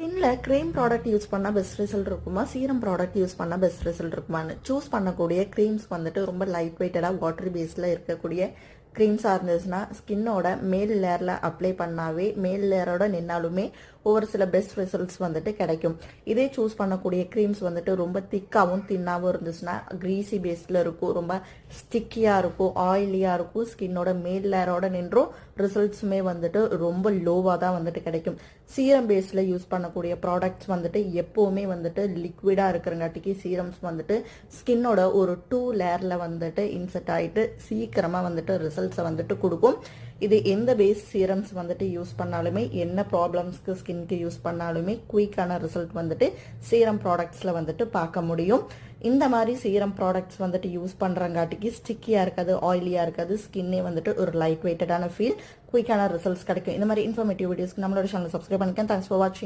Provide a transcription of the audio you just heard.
ஸ்கின்ல cream product use பண்ணால் best result இருக்குமா, சீரம் ப்ராடக்ட் யூஸ் பண்ணால் பெஸ்ட் ரிசல்ட் இருக்குமான்னு சூஸ் பண்ணக்கூடிய க்ரீம்ஸ் வந்துட்டு ரொம்ப லைட் வெயிட்டடாக வாட்டர் பேஸில் இருக்கக்கூடிய க்ரீம்ஸாக இருந்துச்சுன்னா ஸ்கின்னோட மேல் லேயரில் அப்ளை பண்ணாவே மேல் லேயரோட நின்னாலுமே ஒவ்வொரு சில பெஸ்ட் ரிசல்ட்ஸ் வந்துட்டு கிடைக்கும். இதே சூஸ் பண்ணக்கூடிய க்ரீம்ஸ் வந்துட்டு ரொம்ப திக்காகவும் தின்னாகவும் இருந்துச்சுன்னா க்ரீஸி பேஸில் இருக்கும், ரொம்ப ஸ்டிக்கியாக இருக்கும், ஆயிலியாக இருக்கும், ஸ்கின்னோட மேல் லேயரோட நின்றும் ரிசல்ட்ஸுமே வந்துட்டு ரொம்ப லோவாக தான் வந்துட்டு கிடைக்கும். சீரம் பேஸில் யூஸ் பண்ணக்கூடிய ப்ராடக்ட்ஸ் வந்துட்டு எப்போவுமே வந்துட்டு லிக்விடாக இருக்கிறங்காட்டிக்கு சீரம்ஸ் வந்துட்டு ஸ்கின்னோட ஒரு 2 லேயரில் வந்துட்டு இன்செர்ட் ஆகிட்டு சீக்கிரமாக வந்துட்டு ரிசல்ட்ஸை வந்துட்டு கொடுக்கும். இது எந்த பேஸ் சீரம்ஸ் வந்துட்டு யூஸ் பண்ணாலுமே என்ன ப்ராப்ளம்ஸ்க்கு ஸ்கின்க்கு யூஸ் பண்ணாலுமே குயிக்கான ரிசல்ட் வந்துட்டு சீரம் ப்ராடக்ட்ஸில் வந்துட்டு பார்க்க முடியும். இந்த மாதிரி சீரம் ப்ராடக்ட்ஸ் வந்துட்டு யூஸ் பண்ணுறங்காட்டிக்கு ஸ்டிக்கியாக இருக்காது, ஆயிலியாக இருக்காது, ஸ்கின்னே வந்துட்டு ஒரு லைட் வெயிட்டடான ஃபீல், குயிக்கான ரிசல்ட்ஸ் கிடைக்கும். இந்த மாதிரி இன்ஃபர்மேட்டிவ் வீடியோஸ்க்கு நம்மளோட சேனல் சப்ஸ்கிரைப் பண்ணிக்கேன். தேங்க்ஸ் ஃபார் வாட்சிங்.